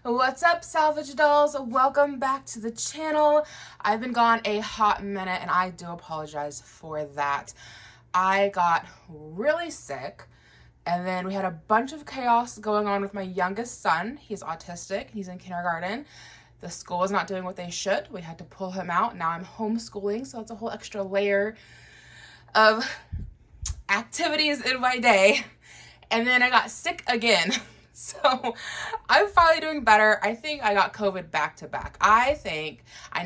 What's up, salvage dolls? Welcome back to the channel. I've been gone a hot minute and I do apologize for that. I got really sick and then we had a bunch of chaos going on with my youngest son. He's autistic, he's in kindergarten. The school is not doing what they should. We had to pull him out. Now I'm homeschooling, so it's a whole extra layer of activities in my day. And then I got sick again. So I'm finally doing better. I think I got COVID back to back. I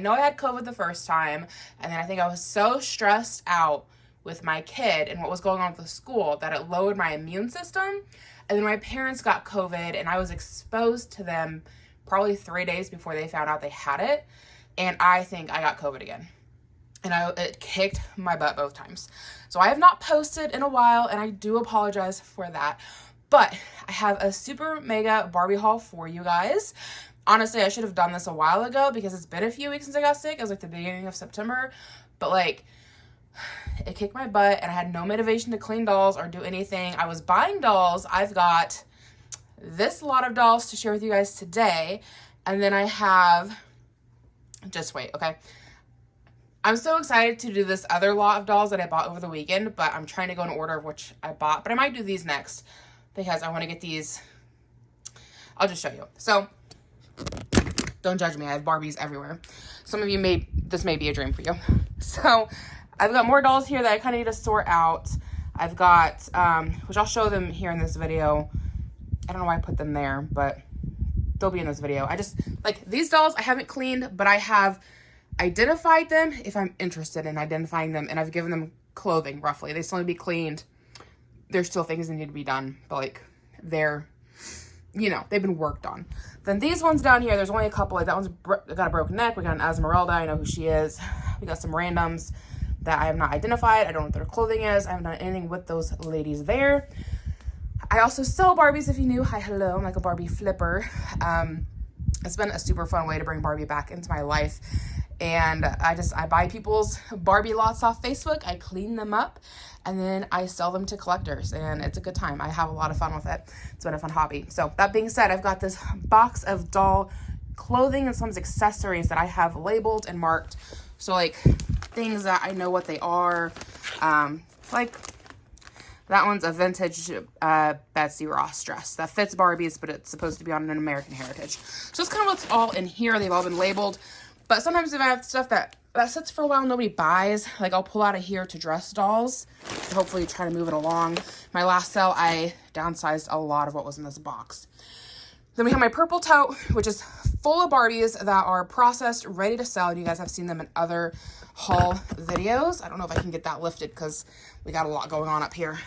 know I had COVID the first time, and then I think I was so stressed out with my kid and what was going on with the school that it lowered my immune system. And then my parents got COVID and I was exposed to them probably 3 days before they found out they had it. And I think I got COVID again. And it kicked my butt both times. So I have not posted in a while and I do apologize for that. But I have a super mega Barbie haul for you guys. Honestly, I should have done this a while ago because it's been a few weeks since I got sick. It was like the beginning of September. But like, it kicked my butt and I had no motivation to clean dolls or do anything. I was buying dolls. I've got this lot of dolls to share with you guys today. And then I have, just wait, okay? I'm so excited to do this other lot of dolls that I bought over the weekend, but I'm trying to go in order of which I bought. But I might do these next because I want to get these. I'll just show you. So, don't judge me. I have Barbies everywhere. Some of you this may be a dream for you. So, I've got more dolls here that I kind of need to sort out. I've got, which I'll show them here in this video. I don't know why I put them there, but they'll be in this video. Like, these dolls I haven't cleaned, but I have identified them if I'm interested in identifying them, and I've given them clothing, roughly. They still need to be cleaned. There's still things that need to be done, but like they've been worked on. Then these ones down here, there's only a couple. Like that one's got a broken neck. We got an Esmeralda. I know who she is. We got some randoms that I have not identified. I don't know what their clothing is. I haven't done anything with those ladies there. I also sell Barbies, if you knew. Hi, hello. I'm like a Barbie flipper. It's been a super fun way to bring Barbie back into my life. And I buy people's Barbie lots off Facebook. I clean them up and then I sell them to collectors, and it's a good time. I have a lot of fun with it. It's been a fun hobby. So that being said, I've got this box of doll clothing and some accessories that I have labeled and marked. So like things that I know what they are. Like that one's a vintage Betsy Ross dress that fits Barbies, but it's supposed to be on an American heritage. So it's kind of what's all in here. They've all been labeled. But sometimes if I have stuff that sits for a while, nobody buys, like I'll pull out of here to dress dolls. So hopefully try to move it along. My last sale, I downsized a lot of what was in this box. Then we have my purple tote, which is full of Barbies that are processed, ready to sell. You guys have seen them in other haul videos. I don't know if I can get that lifted because we got a lot going on up here.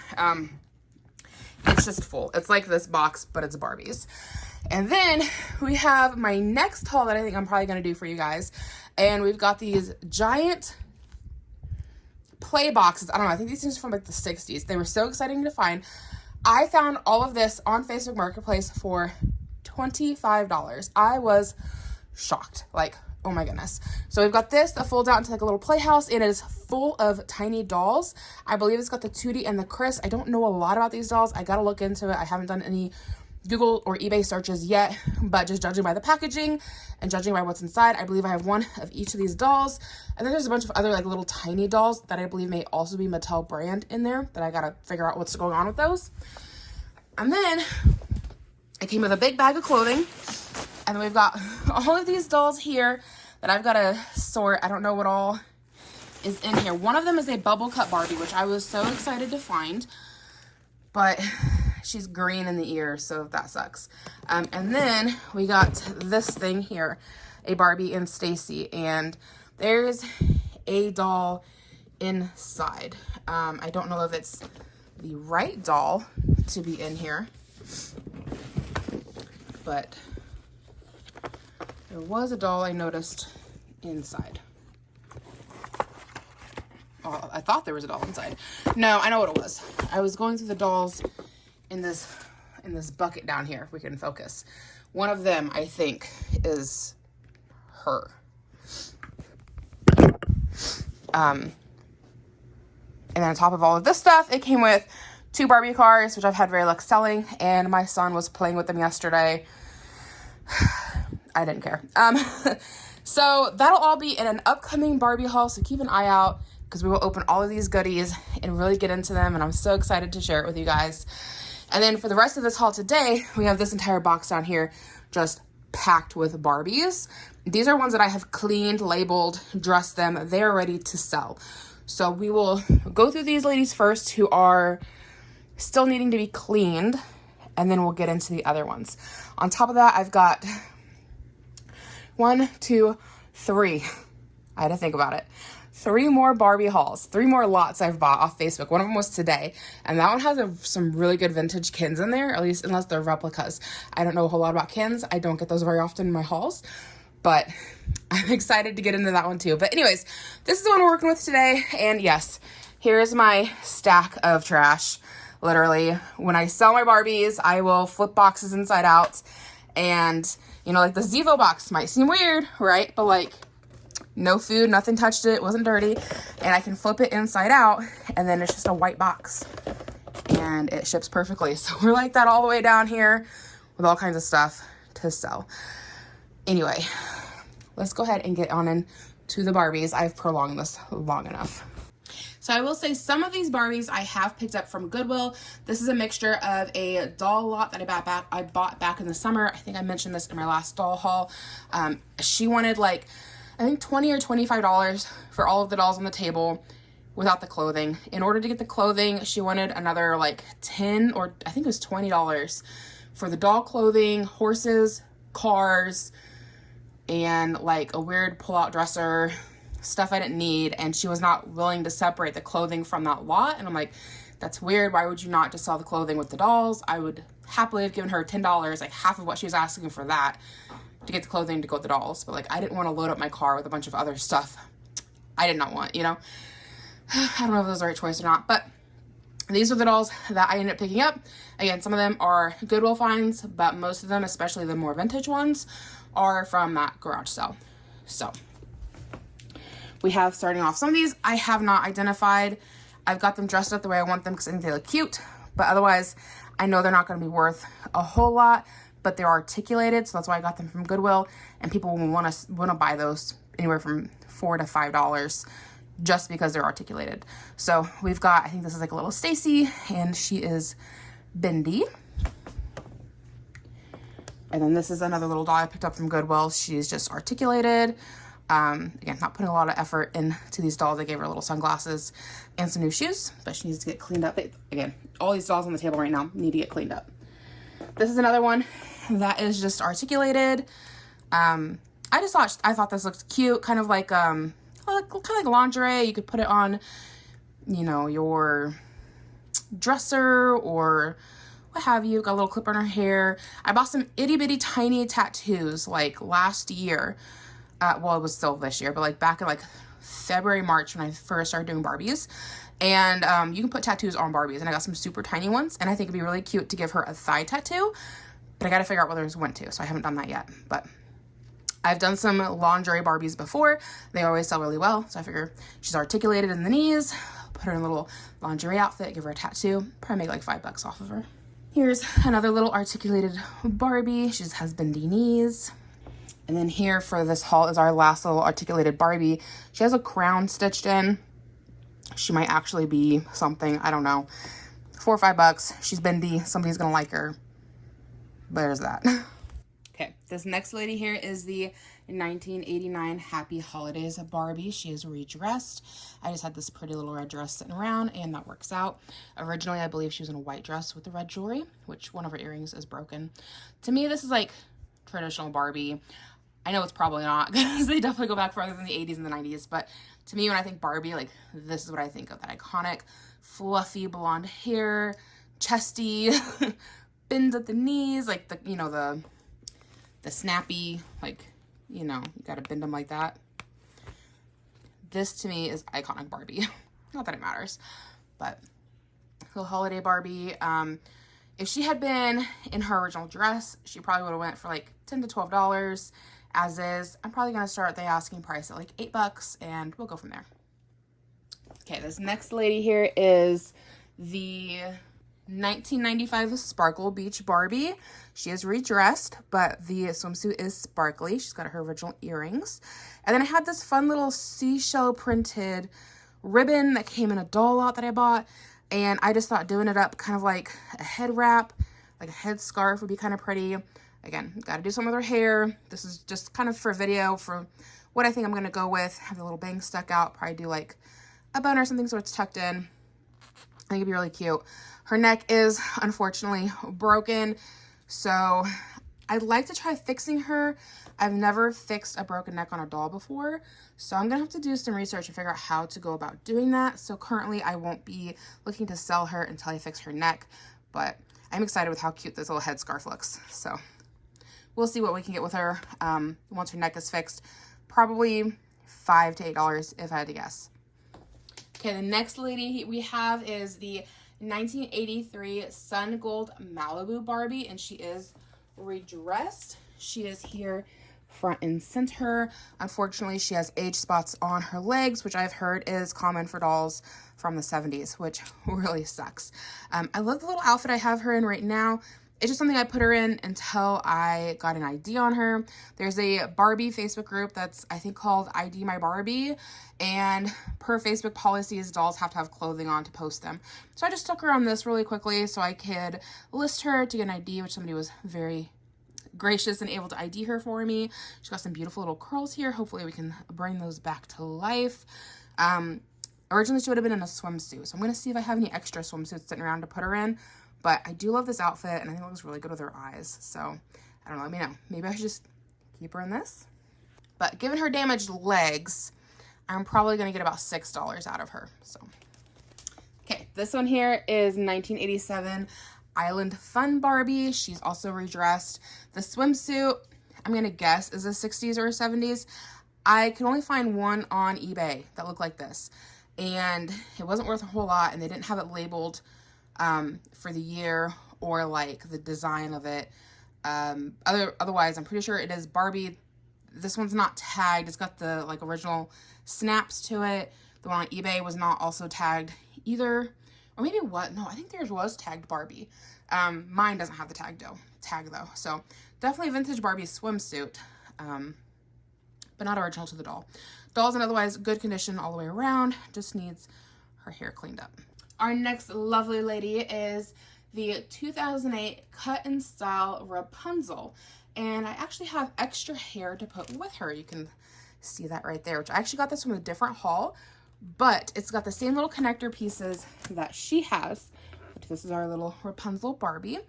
It's just full. It's like this box, but it's Barbies. And then we have my next haul that I think I'm probably going to do for you guys. And we've got these giant play boxes. I don't know. I think these things are from like the 60s. They were so exciting to find. I found all of this on Facebook Marketplace for $25. I was shocked. Like, oh my goodness. So we've got this that folds out into like a little playhouse, and it is full of tiny dolls. I believe it's got the Tootie and the Chris. I don't know a lot about these dolls. I got to look into it. I haven't done any Google or eBay searches yet, but just judging by the packaging and judging by what's inside, I believe I have one of each of these dolls. And then there's a bunch of other like little tiny dolls that I believe may also be Mattel brand in there that I gotta figure out what's going on with those. And then it came with a big bag of clothing, and then we've got all of these dolls here that I've got to sort. I don't know what all is in here. One of them is a bubble cut Barbie, which I was so excited to find, but she's green in the ears, so that sucks. And then we got this thing here, a Barbie and Stacy, and there's a doll inside. I don't know if it's the right doll to be in here, but there was a doll I noticed inside. Oh, I thought there was a doll inside. No, I know what it was. I was going through the dolls in this bucket down here, if we can focus. One of them, I think, is her. And then on top of all of this stuff, it came with 2 Barbie cars, which I've had very luck selling, and my son was playing with them yesterday. I didn't care. So that'll all be in an upcoming Barbie haul, so keep an eye out because we will open all of these goodies and really get into them, and I'm so excited to share it with you guys. And then for the rest of this haul today, we have this entire box down here just packed with Barbies. These are ones that I have cleaned, labeled, dressed them. They're ready to sell. So we will go through these ladies first who are still needing to be cleaned, and then we'll get into the other ones. On top of that, I've got 1, 2, 3. I had to think about it. 3 more Barbie hauls, 3 more lots I've bought off Facebook. One of them was today, and that one has some really good vintage Kins in there, at least unless they're replicas. I don't know a whole lot about Kins. I don't get those very often in my hauls, but I'm excited to get into that one too. But anyways, this is the one we're working with today, and yes, here's my stack of trash. Literally, when I sell my Barbies, I will flip boxes inside out, and you know, like the Zevo box might seem weird, right? But like, no food, nothing touched it, wasn't dirty, and I can flip it inside out, and then it's just a white box, and it ships perfectly. So we're like that all the way down here with all kinds of stuff to sell. Anyway, let's go ahead and get on into the Barbies. I've prolonged this long enough. So I will say some of these Barbies I have picked up from Goodwill. This is a mixture of a doll lot that I bought back in the summer. I think I mentioned this in my last doll haul. She wanted like, I think $20 or $25 for all of the dolls on the table without the clothing. In order to get the clothing, she wanted another like $10 or I think it was $20 for the doll clothing, horses, cars, and like a weird pull-out dresser, stuff I didn't need, and she was not willing to separate the clothing from that lot. And I'm like, that's weird. Why would you not just sell the clothing with the dolls? I would happily have given her $10, like half of what she was asking for that, to get the clothing to go with the dolls. But like, I didn't want to load up my car with a bunch of other stuff I did not want, you know? I don't know if it was the right choice or not, but these are the dolls that I ended up picking up. Again, some of them are Goodwill finds, but most of them, especially the more vintage ones, are from that garage sale. So we have, starting off, some of these I have not identified. I've got them dressed up the way I want them because I think they look cute, but otherwise I know they're not going to be worth a whole lot, but they're articulated, so that's why I got them from Goodwill, and people will want to buy those anywhere from $4 to $5 just because they're articulated. So we've got, I think this is like a little Stacy, and she is bendy. And then this is another little doll I picked up from Goodwill. She's just articulated. Again, not putting a lot of effort into these dolls. I gave her little sunglasses and some new shoes, but she needs to get cleaned up. Again, all these dolls on the table right now need to get cleaned up. This is another one that is just articulated. I thought this looked cute, kind of like lingerie. You could put it on, you know, your dresser or what have you. Got a little clip on her hair. I bought some itty bitty tiny tattoos like last year. Well, it was still this year, but like back in like February, March when I first started doing Barbies. And you can put tattoos on Barbies, and I got some super tiny ones, and I think it'd be really cute to give her a thigh tattoo, but I gotta figure out where those went to, so I haven't done that yet. But I've done some lingerie Barbies before. They always sell really well, so I figure she's articulated in the knees, put her in a little lingerie outfit, give her a tattoo, probably make like $5 off of her. Here's another little articulated Barbie. She just has bendy knees. And then here for this haul is our last little articulated Barbie. She has a crown stitched in. She might actually be something, I don't know. $4 or $5. She's bendy. Somebody's gonna like her. There's that. Okay, this next lady here is the 1989 Happy Holidays Barbie. She is redressed. I just had this pretty little red dress sitting around, and that works out. Originally, I believe she was in a white dress with the red jewelry, which one of her earrings is broken. To me, this is like traditional Barbie. I know it's probably not, because they definitely go back further than the 80s and the 90s, but to me, when I think Barbie, like, this is what I think of. That iconic, fluffy blonde hair, chesty, bends at the knees, like, the, you know, the snappy, like, you know, you gotta bend them like that. This, to me, is iconic Barbie. Not that it matters, but the holiday Barbie. If she had been in her original dress, she probably would have went for like $10 to $12. As is, I'm probably gonna start the asking price at like $8, and we'll go from there. Okay, this next lady here is the 1995 Sparkle Beach Barbie. She is redressed, but the swimsuit is sparkly. She's got her original earrings. And then I had this fun little seashell printed ribbon that came in a doll lot that I bought. And I just thought doing it up kind of like a head wrap, like a head scarf would be kind of pretty. Again, got to do something with her hair. This is just kind of for video for what I think I'm going to go with. Have the little bangs stuck out. Probably do like a bun or something so it's tucked in. I think it'd be really cute. Her neck is unfortunately broken, so I'd like to try fixing her. I've never fixed a broken neck on a doll before, so I'm gonna have to do some research and figure out how to go about doing that. So currently I won't be looking to sell her until I fix her neck, but I'm excited with how cute this little headscarf looks. So we'll see what we can get with her once her neck is fixed. Probably $5 to $8 if I had to guess. Okay, the next lady we have is the 1983 Sun Gold Malibu Barbie, and she is redressed. She is here front and center. Unfortunately, she has age spots on her legs, which I've heard is common for dolls from the 70s, which really sucks. I love the little outfit I have her in right now. It's just something I put her in until I got an ID on her. There's a Barbie Facebook group that's, I think, called ID My Barbie. And per Facebook policies, dolls have to have clothing on to post them. So I just stuck her on this really quickly so I could list her to get an ID, which somebody was very gracious and able to ID her for me. She's got some beautiful little curls here. Hopefully we can bring those back to life. Originally, she would have been in a swimsuit. So I'm going to see if I have any extra swimsuits sitting around to put her in. But I do love this outfit, and I think it looks really good with her eyes. So, I don't know. Let me know. Maybe I should just keep her in this. But given her damaged legs, I'm probably going to get about $6 out of her. So, okay. This one here is 1987 Island Fun Barbie. She's also redressed. The swimsuit, I'm going to guess, is the 60s or 70s. I could only find one on eBay that looked like this. And it wasn't worth a whole lot, and they didn't have it labeled for the year or like the design of it. Otherwise, I'm pretty sure it is Barbie. This one's not tagged. It's got the like original snaps to it. The one on eBay was not also tagged either. Or maybe what? No, I think theirs was tagged Barbie. Mine doesn't have the tag though. So definitely a vintage Barbie swimsuit, but not original to the doll. Doll's in otherwise good condition all the way around. Just needs her hair cleaned up. Our next lovely lady is the 2008 Cut and Style Rapunzel. And I actually have extra hair to put with her. You can see that right there, which I actually got this from a different haul, but it's got the same little connector pieces that she has. Which this is our little Rapunzel Barbie.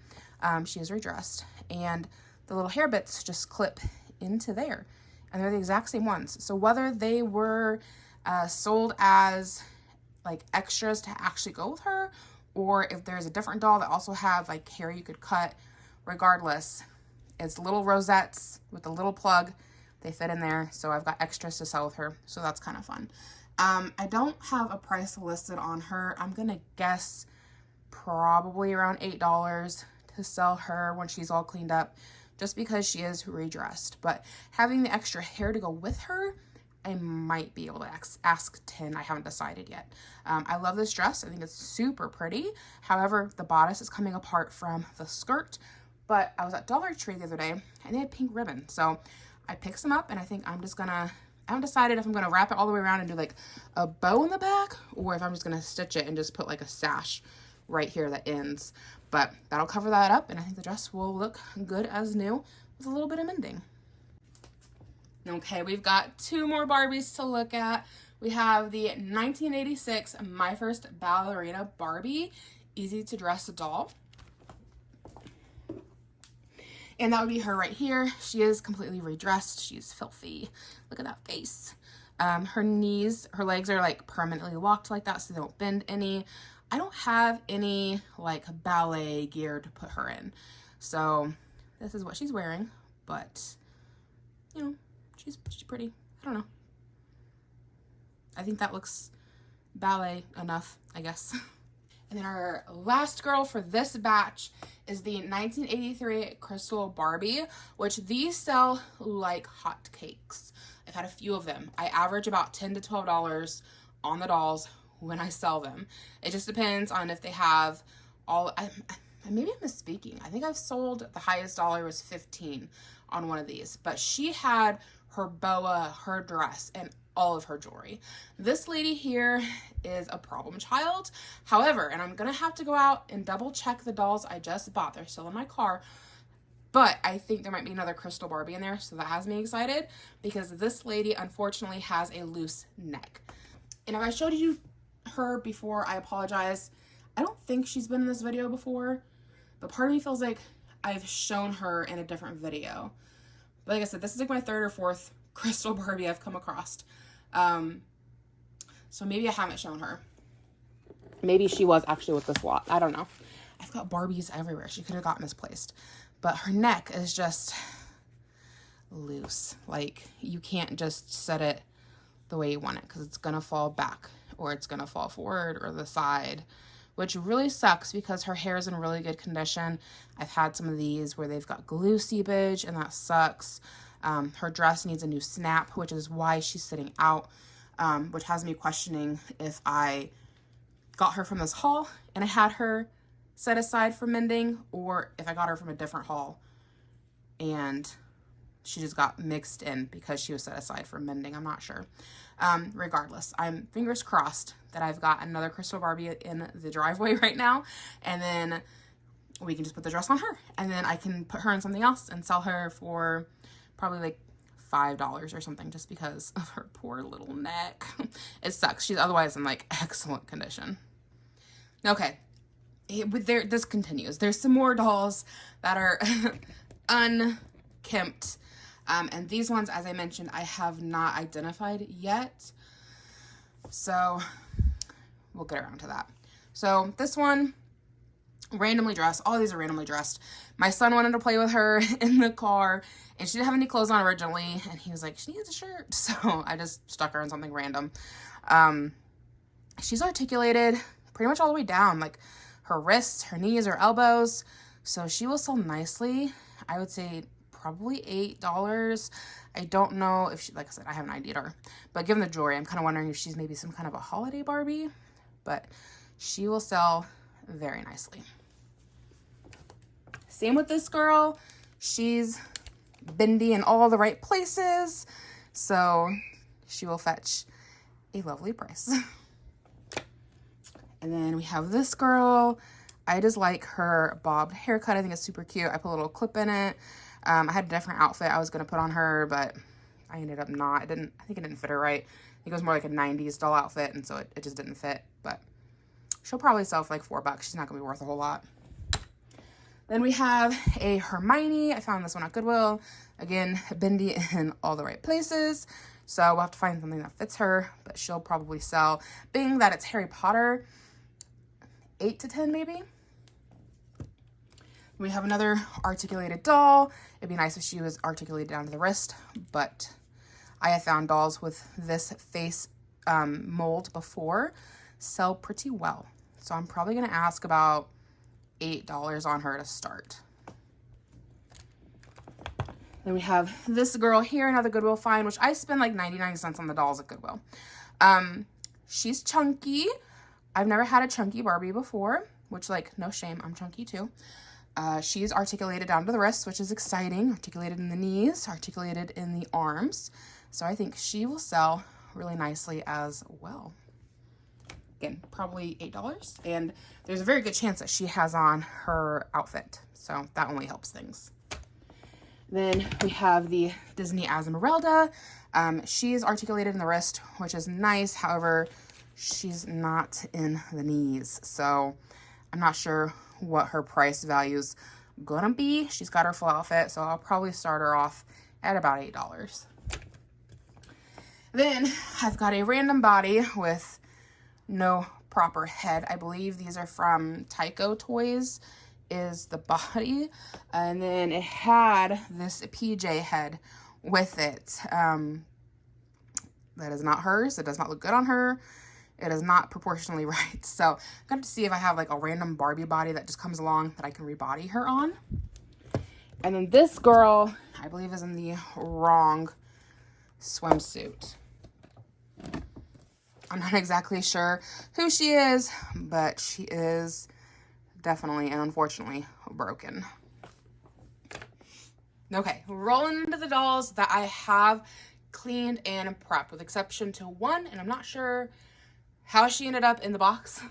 She is redressed. And the little hair bits just clip into there. And they're the exact same ones. So whether they were sold as like extras to actually go with her, or if there's a different doll that also have like hair you could cut, regardless, it's little rosettes with a little plug. They fit in there, so I've got extras to sell with her, so that's kind of fun. I don't have a price listed on her. I'm gonna guess probably around $8 to sell her when she's all cleaned up, just because she is redressed. But having the extra hair to go with her, I might be able to ask 10. I haven't decided yet. I love this dress. I think it's super pretty. However, the bodice is coming apart from the skirt. But I was at Dollar Tree the other day, and they had pink ribbon. So I picked some up, and I think I'm just gonna, I haven't decided if I'm gonna wrap it all the way around and do like a bow in the back, or if I'm just gonna stitch it and just put like a sash right here that ends. But that'll cover that up, and I think the dress will look good as new with a little bit of mending. Okay, we've got two more Barbies to look at. We have the 1986 My First Ballerina Barbie, easy to dress doll. And that would be her right here. She is completely redressed. She's filthy. Look at that face. Her knees, her legs are like permanently locked like that so they don't bend any. I don't have any like ballet gear to put her in. So this is what she's wearing, but you know, she's pretty. I don't know. I think that looks ballet enough, I guess. And then our last girl for this batch is the 1983 Crystal Barbie, which these sell like hotcakes. I've had a few of them. I average about $10 to $12 on the dolls when I sell them. It just depends on if they have maybe I'm misspeaking. I think I've sold, the highest dollar was 15 on one of these, but she had her boa, her dress, and all of her jewelry. This lady here is a problem child. However, and I'm gonna have to go out and double check the dolls I just bought. They're still in my car, but I think there might be another crystal Barbie in there, so that has me excited because this lady unfortunately has a loose neck. And if I showed you her before, I apologize. I don't think she's been in this video before, but part of me feels like I've shown her in a different video. But like I said, this is like my third or fourth crystal Barbie I've come across. So maybe I haven't shown her. Maybe she was actually with this lot. I don't know. I've got Barbies everywhere. She could have got misplaced. But her neck is just loose. Like, you can't just set it the way you want it because it's going to fall back or it's going to fall forward or the side, which really sucks because her hair is in really good condition. I've had some of these where they've got glue seepage and that sucks. Her dress needs a new snap, which is why she's sitting out, which has me questioning if I got her from this haul and I had her set aside for mending, or if I got her from a different haul and she just got mixed in because she was set aside for mending. I'm not sure. Regardless, I'm fingers crossed that I've got another crystal Barbie in the driveway right now, and then we can just put the dress on her, and then I can put her in something else and sell her for probably like $5 or something, just because of her poor little neck. It sucks. She's otherwise in like excellent condition. Okay, this continues. There's some more dolls that are unkempt. And these ones, as I mentioned, I have not identified yet. So we'll get around to that. So this one, randomly dressed. All these are randomly dressed. My son wanted to play with her in the car, and she didn't have any clothes on originally. And he was like, she needs a shirt. So I just stuck her in something random. She's articulated pretty much all the way down, like her wrists, her knees, her elbows. So she will sell nicely. I would say probably $8. I don't know if she, like I said, I haven't ID'd her, but given the jewelry, I'm kind of wondering if she's maybe some kind of a holiday Barbie, but she will sell very nicely. Same with this girl. She's bendy in all the right places, so she will fetch a lovely price. And then we have this girl. I just like her bobbed haircut. I think it's super cute. I put a little clip in it. I had a different outfit I was going to put on her, but I ended up not. I think it didn't fit her right. I think it was more like a 90s doll outfit, and so it just didn't fit. But she'll probably sell for like $4. She's not going to be worth a whole lot. Then we have a Hermione. I found this one at Goodwill. Again, bendy in all the right places. So we'll have to find something that fits her, but she'll probably sell. Being that it's Harry Potter, 8 to 10 maybe. We have another articulated doll. It'd be nice if she was articulated down to the wrist, but I have found dolls with this face mold before sell pretty well. So I'm probably going to ask about $8 on her to start. Then we have this girl here, another Goodwill find, which I spend like 99 cents on the dolls at Goodwill. She's chunky. I've never had a chunky Barbie before, which, like, no shame, I'm chunky too. She's articulated down to the wrists, which is exciting. Articulated in the knees, articulated in the arms. So I think she will sell really nicely as well. Again, probably $8. And there's a very good chance that she has on her outfit. So that only helps things. Then we have the Disney Esmeralda. She is articulated in the wrist, which is nice. However, she's not in the knees. So I'm not sure what her price value's gonna be. She's got her full outfit, so I'll probably start her off at about $8. Then I've got a random body with no proper head. I believe these are from Tyco Toys is the body, and then it had this PJ head with it. That is not hers. It does not look good on her. It is not proportionally right. So I'm going to see if I have like a random Barbie body that just comes along that I can rebody her on. And then this girl, I believe, is in the wrong swimsuit. I'm not exactly sure who she is, but she is definitely and unfortunately broken. Okay, rolling into the dolls that I have cleaned and prepped, with exception to one, and I'm not sure how she ended up in the box.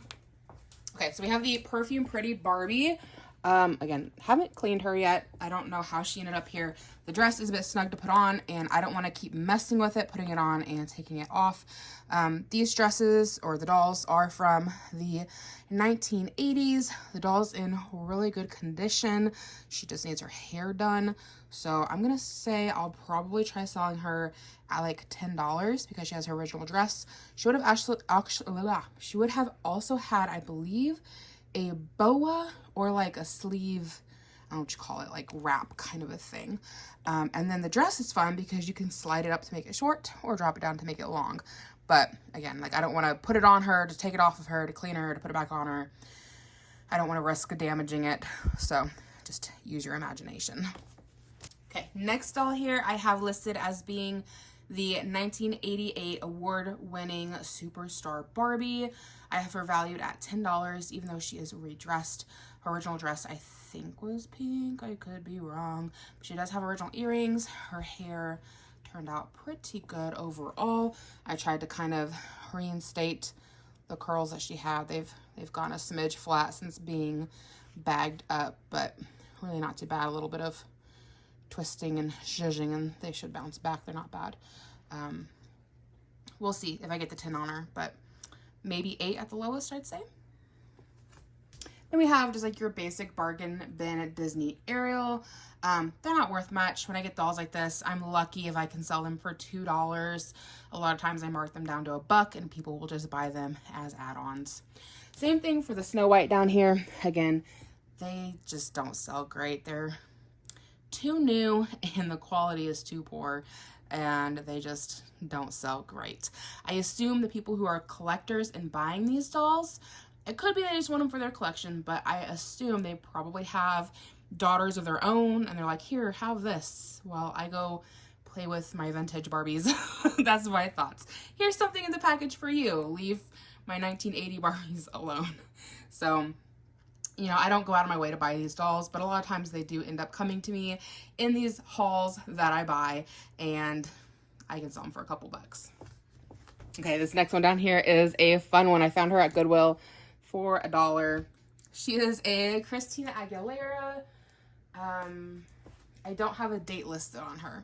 Okay, so we have the Perfume Pretty Barbie. Again, haven't cleaned her yet. I don't know how she ended up here. The dress is a bit snug to put on, and I don't want to keep messing with it, putting it on and taking it off. These dresses, or the dolls, are from the 1980s. The doll's in really good condition. She just needs her hair done. So I'm going to say I'll probably try selling her at like $10 because she has her original dress. She would have she would have also had, I believe, a boa or like a sleeve, I don't know what you call it, like wrap kind of a thing. And then the dress is fun because you can slide it up to make it short or drop it down to make it long. But again, like I don't want to put it on her, to take it off of her, to clean her, to put it back on her. I don't want to risk damaging it. So just use your imagination. Okay, next doll here I have listed as being the 1988 award-winning Superstar Barbie. I have her valued at $10, even though she is redressed. Her original dress, I think, was pink. I could be wrong. But she does have original earrings. Her hair turned out pretty good overall. I tried to kind of reinstate the curls that she had. They've gone a smidge flat since being bagged up, but really not too bad. A little bit of twisting and zhuzhing, and they should bounce back. They're not bad. We'll see if I get the 10 on her, but maybe 8 at the lowest, I'd say. Then we have just like your basic bargain bin Disney Ariel. They're not worth much. When I get dolls like this, I'm lucky if I can sell them for $2. A lot of times I mark them down to $1 and people will just buy them as add-ons. Same thing for the Snow White down here. Again, they just don't sell great. They're too new and the quality is too poor, and they just don't sell great. I assume the people who are collectors and buying these dolls, it could be they just want them for their collection, but I assume they probably have daughters of their own and they're like, here, have this while I go play with my vintage Barbies. That's my thoughts. Here's something in the package for you. Leave my 1980 Barbies alone. So, you know, I don't go out of my way to buy these dolls, but a lot of times they do end up coming to me in these hauls that I buy, and I can sell them for a couple bucks. Okay, this next one down here is a fun one. I found her at Goodwill for $1. She is a Christina Aguilera. I don't have a date listed on her,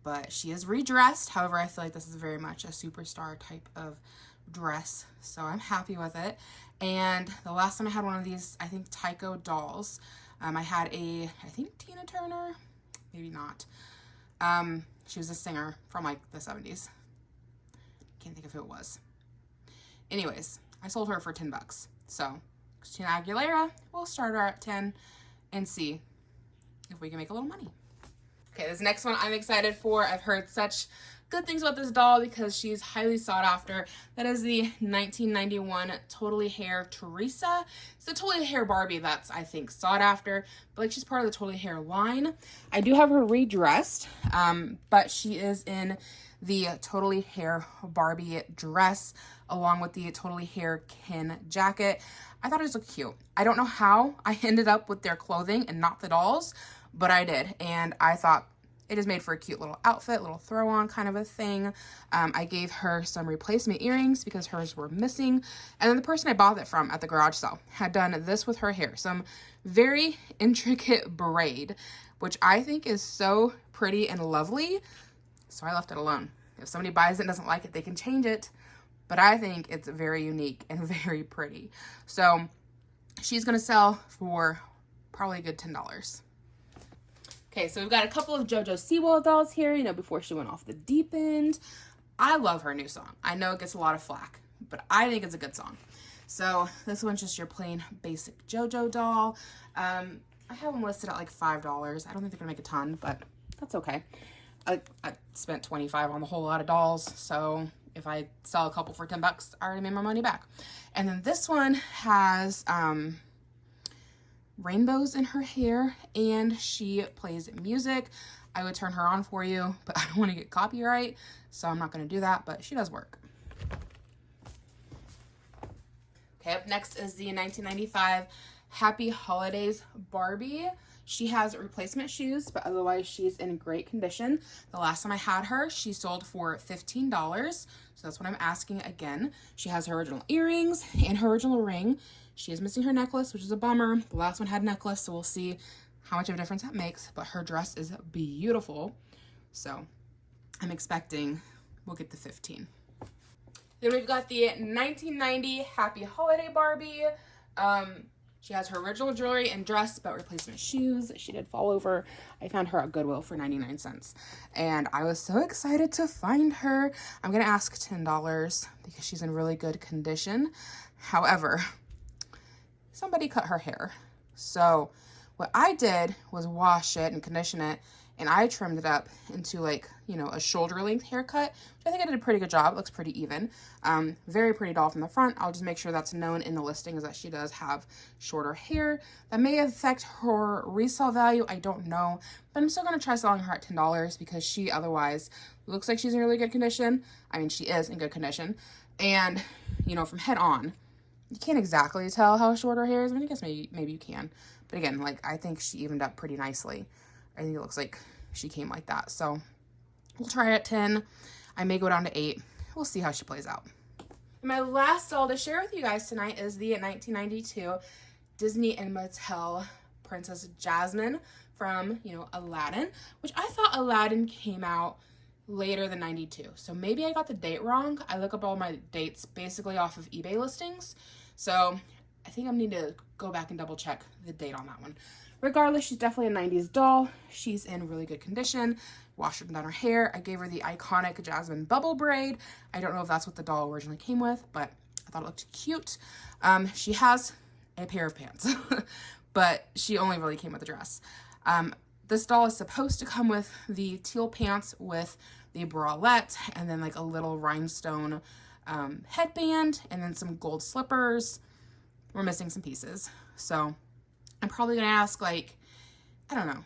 but she is redressed. However, I feel like this is very much a superstar type of dress, so I'm happy with it. And the last time I had one of these, I think, Tycho dolls, I had I think Tina Turner, maybe not. She was a singer from like the 70s. Can't think of who it was. Anyways, I sold her for $10. So Christina Aguilera, we'll start her at 10 and see if we can make a little money. Okay, this next one I'm excited for. I've heard such good things about this doll because she's highly sought after. That is the 1991 Totally Hair Teresa. It's the Totally Hair Barbie that's, I think, sought after, but like she's part of the Totally Hair line. I do have her redressed, but she is in the Totally Hair Barbie dress along with the Totally Hair Ken jacket. I thought it just looked cute. I don't know how I ended up with their clothing and not the dolls, but I did, and I thought it is made for a cute little outfit, little throw on kind of a thing. I gave her some replacement earrings because hers were missing. And then the person I bought it from at the garage sale had done this with her hair. Some very intricate braid, which I think is so pretty and lovely. So I left it alone. If somebody buys it and doesn't like it, they can change it. But I think it's very unique and very pretty. So she's going to sell for probably a good $10. Okay, so we've got a couple of JoJo Siwa dolls here, you know, before she went off the deep end. I love her new song. I know it gets a lot of flack, but I think it's a good song. So this one's just your plain basic JoJo doll. I have them listed at like $5. I don't think they're gonna make a ton, but that's okay. I spent $25 on the whole lot of dolls, so if I sell a couple for $10, I already made my money back. And then this one has rainbows in her hair, and she plays music. I would turn her on for you, but I don't want to get copyright, so I'm not going to do that, but she does work. Okay, up next is the 1995 Happy Holidays Barbie. She has replacement shoes, but otherwise she's in great condition. The last time I had her, she sold for $15. So that's what I'm asking again. She has her original earrings and her original ring. She is missing her necklace, which is a bummer. The last one had a necklace, so we'll see how much of a difference that makes. But her dress is beautiful. So I'm expecting we'll get the 15. Then we've got the 1990 Happy Holiday Barbie. She has her original jewelry and dress, but replacement shoes. She did fall over. I found her at Goodwill for 99 cents. And I was so excited to find her. I'm going to ask $10 because she's in really good condition. However, somebody cut her hair. So what I did was wash it and condition it, and I trimmed it up into like, you know, a shoulder length haircut, which I think I did a pretty good job. It looks pretty even. Very pretty doll from the front. I'll just make sure that's known in the listing is that she does have shorter hair. That may affect her resale value. I don't know, but I'm still going to try selling her at $10 because she otherwise looks like she's in really good condition. I mean, she is in good condition. And, you know, from head on, you can't exactly tell how short her hair is. I mean, I guess maybe you can. But again, like, I think she evened up pretty nicely. I think it looks like she came like that. So we'll try it at 10. I may go down to 8. We'll see how she plays out. And my last doll to share with you guys tonight is the 1992 Disney and Mattel Princess Jasmine from, you know, Aladdin, which I thought Aladdin came out later than 92. So maybe I got the date wrong. I look up all my dates basically off of eBay listings. So I think I need to go back and double check the date on that one. Regardless, she's definitely a 90s doll. She's in really good condition. Washed her down her hair. I gave her the iconic Jasmine bubble braid. I don't know if that's what the doll originally came with, but I thought it looked cute. She has a pair of pants, but she only really came with a dress. This doll is supposed to come with the teal pants with the bralette and then like a little rhinestone headband and then some gold slippers. We're missing some pieces. So I'm probably going to ask like, I don't know,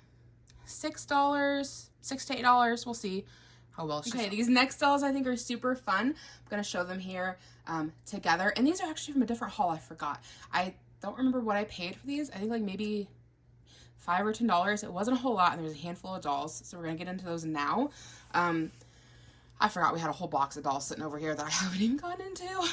$6, $6 to $8. We'll see how well she sells. These next dolls I think are super fun. I'm going to show them here together. And these are actually from a different haul. I forgot. I don't remember what I paid for these. I think like maybe $5 or $10. It wasn't a whole lot, and there was a handful of dolls. So we're going to get into those now. I forgot we had a whole box of dolls sitting over here that I haven't even gotten into.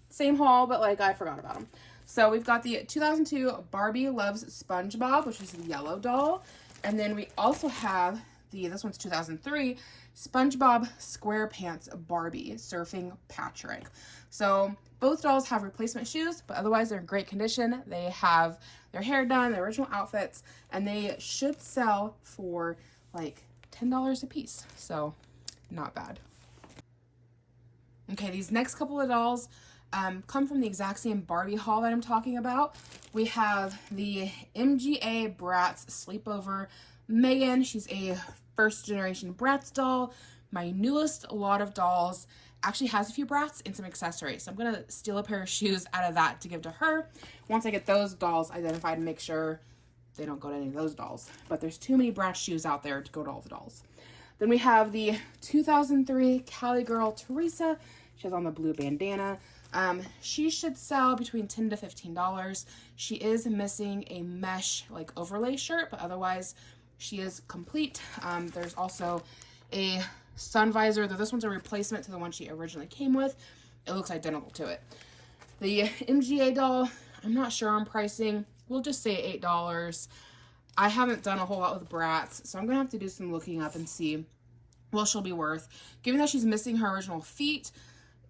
Same haul, but like I forgot about them. So we've got the 2002 Barbie Loves SpongeBob, which is the yellow doll. And then we also have this one's 2003, SpongeBob SquarePants Barbie Surfing Patrick. So both dolls have replacement shoes, but otherwise they're in great condition. They have their hair done, their original outfits, and they should sell for like $10 a piece. So not bad. Okay, these next couple of dolls come from the exact same Barbie haul that I'm talking about. We have the MGA Bratz Sleepover Megan. She's a first generation Bratz doll. My newest lot of dolls actually has a few Bratz and some accessories. So I'm going to steal a pair of shoes out of that to give to her. Once I get those dolls identified and make sure they don't go to any of those dolls. But there's too many Bratz shoes out there to go to all the dolls. Then we have the 2003 Cali Girl Teresa. She has on the blue bandana. She should sell between $10 to $15. She is missing a mesh like overlay shirt, but otherwise she is complete. There's also a sun visor, though this one's a replacement to the one she originally came with. It looks identical to it. The MGA doll, I'm not sure on pricing. We'll just say $8. I haven't done a whole lot with Bratz, so I'm gonna have to do some looking up and see what she'll be worth. Given that she's missing her original feet,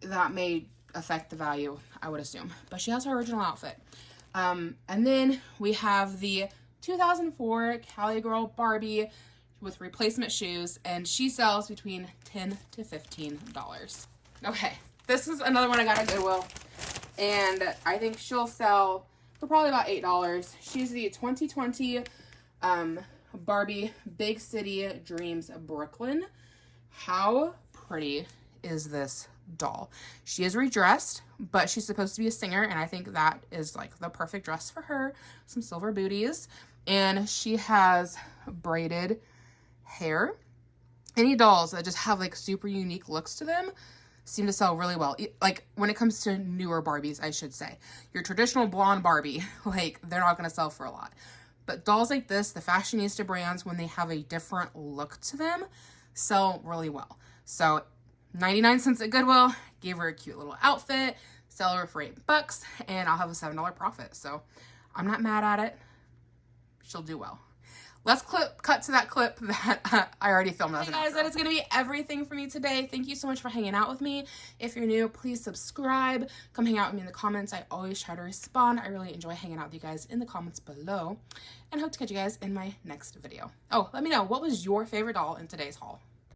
that may affect the value, I would assume. But she has her original outfit. And then we have the 2004 Cali Girl Barbie with replacement shoes, and she sells between $10 to $15. Okay, this is another one I got at Goodwill, and I think she'll sell for probably about $8. She's the 2020 Barbie Big City Dreams Brooklyn. How pretty is this doll? She is redressed, but she's supposed to be a singer, and I think that is like the perfect dress for her. Some silver booties, and she has braided hair. Any dolls that just have like super unique looks to them seem to sell really well. Like when it comes to newer Barbies, I should say. Your traditional blonde Barbie, like they're not going to sell for a lot. But dolls like this, the fashionista brands, when they have a different look to them, sell really well. So 99 cents at Goodwill, gave her a cute little outfit, sell her for $8, and I'll have a $7 profit. So I'm not mad at it. She'll do well. Let's cut to that clip that I already filmed. Hey guys, that is going to be everything for me today. Thank you so much for hanging out with me. If you're new, please subscribe. Come hang out with me in the comments. I always try to respond. I really enjoy hanging out with you guys in the comments below. And hope to catch you guys in my next video. Oh, let me know, what was your favorite doll in today's haul?